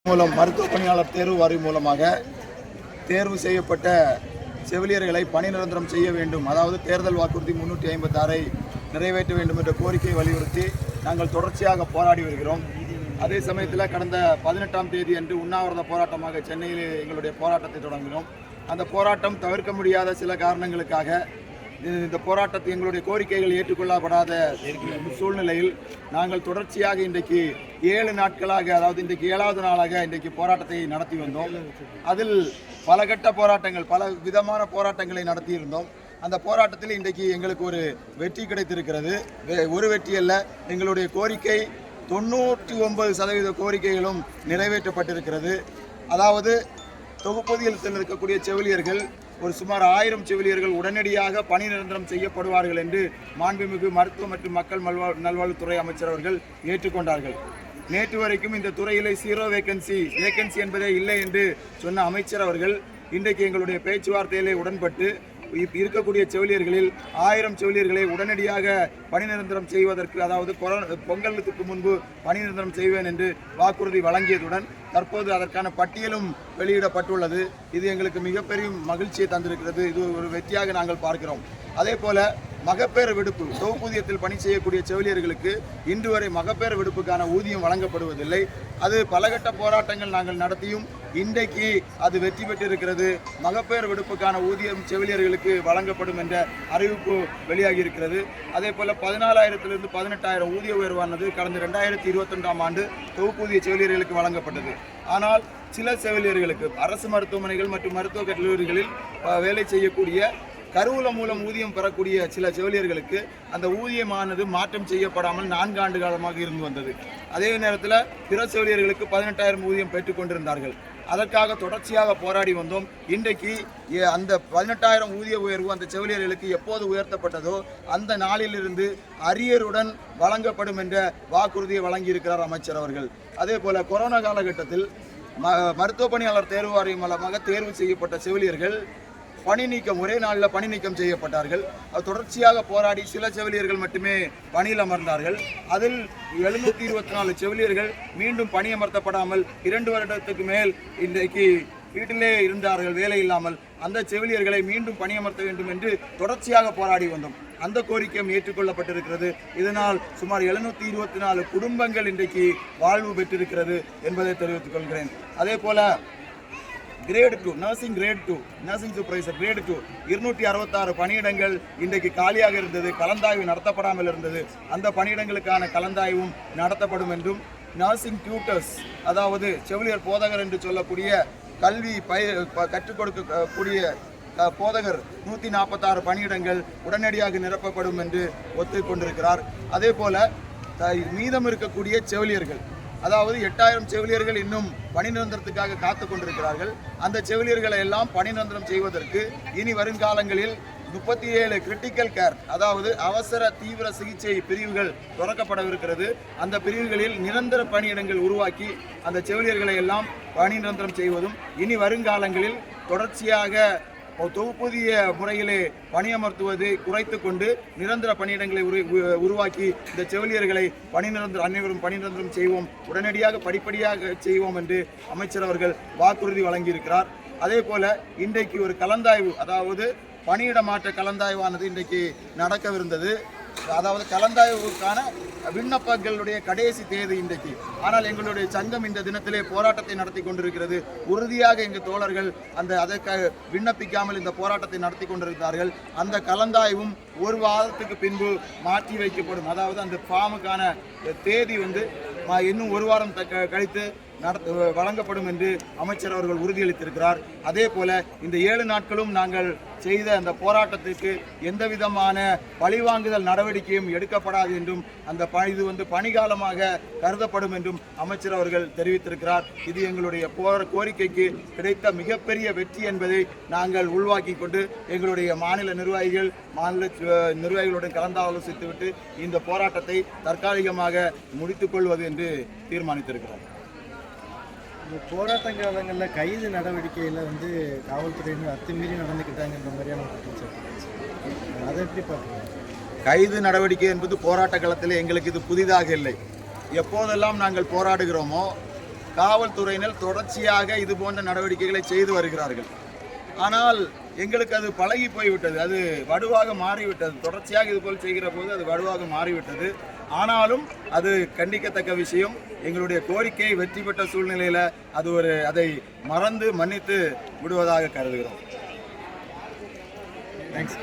மூலம் மருத்துவ பணியாளர் தேர்வு வாரியம் மூலமாக தேர்வு செய்யப்பட்ட செவிலியர்களை பணி நிரந்தரம் செய்ய வேண்டும், அதாவது தேர்தல் வாக்குறுதி 356ஐ நிறைவேற்ற வேண்டும் என்ற கோரிக்கையை வலியுறுத்தி நாங்கள் தொடர்ச்சியாக போராடி வருகிறோம். அதே சமயத்தில் கடந்த 18ஆம் தேதி அன்று உண்ணாவிரத போராட்டமாக சென்னையில் எங்களுடைய போராட்டத்தை தொடங்கினோம். அந்த போராட்டம் தவிர்க்க முடியாத சில காரணங்களுக்காக இந்த போராட்டத்தை எங்களுடைய கோரிக்கைகள் ஏற்றுக்கொள்ளப்படாத சூழ்நிலையில் நாங்கள் தொடர்ச்சியாக இன்றைக்கு 7 நாட்களாக, அதாவது இன்றைக்கு 7வது நாளாக இன்றைக்கு போராட்டத்தை நடத்தி வந்தோம். அதில் பல கட்ட போராட்டங்கள், பல விதமான போராட்டங்களை நடத்தியிருந்தோம். அந்த போராட்டத்தில் இன்றைக்கு எங்களுக்கு ஒரு வெற்றி கிடைத்திருக்கிறது. ஒரு வெற்றி அல்ல, எங்களுடைய கோரிக்கை 99% கோரிக்கைகளும் நிறைவேற்றப்பட்டிருக்கிறது. அதாவது தொகுப்பதியில் இருக்கக்கூடிய செவிலியர்கள் ஒரு சுமார் 1000 செவிலியர்கள் உடனடியாக பணி நிரந்தரம் செய்யப்படுவார்கள் என்று மாண்புமிகு மருத்துவ மற்றும் மக்கள் நல்வாழ்வுத்துறை அமைச்சர் அவர்கள் ஏற்றுக்கொண்டார்கள். நேற்று வரைக்கும் இந்த துறையிலே 0 வேகன்சி என்பதே இல்லை என்று சொன்ன அமைச்சர் அவர்கள் இன்றைக்கு எங்களுடைய பேச்சுவார்த்தையிலே உடன்பட்டு இருக்கக்கூடிய செவிலியர்களில் 1000 செவிலியர்களை உடனடியாக பணி நிரந்தரம் செய்வதற்கு, அதாவது பொங்கலுக்கு முன்பு பணி நிரந்தரம் செய்வேன் என்று வாக்குறுதி வழங்கியதுடன் தற்போது அதற்கான பட்டியலும் வெளியிடப்பட்டுள்ளது. இது எங்களுக்கு மிகப்பெரிய மகிழ்ச்சியை தந்திருக்கிறது. இது ஒரு வெற்றியாக நாங்கள் பார்க்கிறோம். அதே போல மகப்பேறு விடுப்பு, தொகுப்பூதியத்தில் பணி செய்யக்கூடிய செவிலியர்களுக்கு இன்று வரை மகப்பேறு விடுப்புக்கான ஊதியம் வழங்கப்படுவதில்லை. அது பலகட்ட போராட்டங்கள் நாங்கள் நடத்தியும் இன்றைக்கு அது வெற்றி பெற்றிருக்கிறது. மகப்பேறு விடுப்புக்கான ஊதியம் செவிலியர்களுக்கு வழங்கப்படும் என்ற அறிவிப்பு வெளியாகி இருக்கிறது. அதே போல 14,000 18,000 ஊதிய உயர்வானது கடந்த 2022ஆம் ஆண்டு தொகுப்பூதிய செவிலியர்களுக்கு வழங்கப்பட்டது. ஆனால் சில செவிலியர்களுக்கு அரசு மருத்துவமனைகள் மற்றும் மருத்துவக் கல்லூரிகளில் வேலை செய்யக்கூடிய கருவூலம் மூலம் ஊதியம் பெறக்கூடிய சில செவிலியர்களுக்கு அந்த ஊதியமானது மாற்றம் செய்யப்படாமல் 4 ஆண்டு காலமாக இருந்து வந்தது. அதே நேரத்தில் பிற செவிலியர்களுக்கு 18,000 ஊதியம் பெற்றுக்கொண்டிருந்தார்கள். அதற்காக தொடர்ச்சியாக போராடி வந்தோம். இன்றைக்கு அந்த 18,000 ஊதிய உயர்வு அந்த செவிலியர்களுக்கு எப்போது உயர்த்தப்பட்டதோ அந்த நாளிலிருந்து அரியருடன் வழங்கப்படும் என்ற வாக்குறுதியை வழங்கியிருக்கிறார் அமைச்சர் அவர்கள். அதே போல கொரோனா காலகட்டத்தில் மருத்துவ பணியாளர் தேர்வு வாரியம் மூலமாக தேர்வு செய்யப்பட்ட செவிலியர்கள் பணி நீக்கம், ஒரே நாளில் பணி நீக்கம் செய்யப்பட்டார்கள். அது தொடர்ச்சியாக போராடி சில செவிலியர்கள் மட்டுமே பணியில் அமர்ந்தார்கள். அதில் 724 செவிலியர்கள் மீண்டும் பணியமர்த்தப்படாமல் 2 வருடத்துக்கு மேல் இன்றைக்கு வீட்டிலே இருந்தார்கள் வேலை இல்லாமல். அந்த செவிலியர்களை மீண்டும் பணியமர்த்த வேண்டும் என்று தொடர்ச்சியாக போராடி வந்தோம். அந்த கோரிக்கையும் ஏற்றுக்கொள்ளப்பட்டிருக்கிறது. இதனால் சுமார் 724 குடும்பங்கள் இன்றைக்கு வாழ்வு பெற்றிருக்கிறது என்பதை தெரிவித்துக் கொள்கிறேன். அதே போல கிரேட் 2 நர்சிங் சூப்பர்வைசர் கிரேட் 2 266 பணியிடங்கள் இன்றைக்கு காலியாக இருந்தது. கலந்தாய்வு நடத்தப்படாமல் இருந்தது. அந்த பணியிடங்களுக்கான கலந்தாய்வும் நடத்தப்படும் என்றும், நர்சிங் டியூட்டர்ஸ், அதாவது செவிலியர் போதகர் என்று சொல்லக்கூடிய கல்வி கற்றுக் கொடுக்கக்கூடிய போதகர் 146 பணியிடங்கள் உடனடியாக நிரப்பப்படும் என்று ஒத்துக்கொண்டிருக்கிறார். அதே போல மீதம் இருக்கக்கூடிய செவிலியர்கள், அதாவது 8,000 செவிலியர்கள் இன்னும் பணி நிரந்தரத்துக்காக காத்து கொண்டிருக்கிறார்கள். அந்த செவிலியர்களை எல்லாம் பணி நிரந்தரம் செய்வதற்கு இனி வருங்காலங்களில் 37 கிரிட்டிக்கல் கேர், அதாவது அவசர தீவிர சிகிச்சை பிரிவுகள் திறக்கப்படவிருக்கிறது. அந்த பிரிவுகளில் நிரந்தர பணியிடங்கள் உருவாக்கி அந்த செவிலியர்களை எல்லாம் பணி நிரந்தரம் செய்வதும், இனி வருங்காலங்களில் தொடர்ச்சியாக தொகுப்பூதிய முறையிலே பணியமர்த்துவதை குறைத்து கொண்டு நிரந்தர பணியிடங்களை உருவாக்கி இந்த செவிலியர்களை அனைவரும் பணி நிரந்தரம் செய்வோம், உடனடியாக படிப்படியாக செய்வோம் என்று அமைச்சர் அவர்கள் வாக்குறுதி வழங்கியிருக்கிறார். அதே போல இன்றைக்கு ஒரு கலந்தாய்வு, அதாவது பணியிட மாற்ற கலந்தாய்வானது இன்றைக்கு நடக்கவிருந்தது. அதாவது கலந்தாய்வுக்கான விண்ணப்பங்களுடைய கடைசி தேதி இன்றைக்கு. ஆனால் எங்களுடைய சங்கம் இந்த தினத்திலே போராட்டத்தை நடத்தி கொண்டிருக்கிறது. உறுதியாக எங்கள் தோழர்கள் அதற்கு விண்ணப்பிக்காமல் இந்த போராட்டத்தை நடத்தி கொண்டிருக்கிறார்கள். அந்த கலந்தாய்வும் 1 வாரத்துக்கு பின்பு மாற்றி வைக்கப்படும். அதாவது அந்த ஃபார்முக்கான தேதி இன்னும் 1 வாரம் கழித்து வழங்கப்படும் என்று அமைச்சர் அவர்கள் உறுதியளித்திருக்கிறார். அதே போல இந்த 7 நாட்களும் நாங்கள் செய்த அந்த போராட்டத்திற்கு எந்த விதமான பழிவாங்குதல் நடவடிக்கையும் எடுக்கப்படாது என்றும், இது பணிகாலமாக கருதப்படும் என்றும் அமைச்சர் அவர்கள் தெரிவித்திருக்கிறார். இது எங்களுடைய கோரிக்கைக்கு கிடைத்த மிகப்பெரிய வெற்றி என்பதை நாங்கள் உள்வாக்கி கொண்டு எங்களுடைய மாநில நிர்வாகிகளுடன் கலந்து ஆலோசித்துவிட்டு இந்த போராட்டத்தை தற்காலிகமாக முடித்துக் கொள்வது என்று தீர்மானித்திருக்கிறோம். இந்த போராட்ட காலங்களில் கைது நடவடிக்கையில் காவல்துறையினர் அத்துமீறி நடந்துக்கிட்டாங்கன்ற மாதிரியான குற்றச்சாட்டு, அதை எப்படி பார்க்குறீங்க? கைது நடவடிக்கை என்பது போராட்ட காலத்தில் எங்களுக்கு இது புதிதாக இல்லை. எப்போதெல்லாம் நாங்கள் போராடுகிறோமோ காவல்துறையினர் தொடர்ச்சியாக இது போன்ற நடவடிக்கைகளை செய்து வருகிறார்கள். ஆனால் எங்களுக்கு அது பழகி போய்விட்டது, அது வடுவாக மாறிவிட்டது. தொடர்ச்சியாக இதுபோல் செய்கிற போது அது வடுவாக மாறிவிட்டது. ஆனாலும் அது கண்டிக்கத்தக்க விஷயம். எங்களுடைய கோரிக்கை வெற்றி பெற்ற சூழ்நிலையில் அதை மறந்து மன்னித்து விடுவதாக கருதுகிறோம். தேங்க்ஸ்.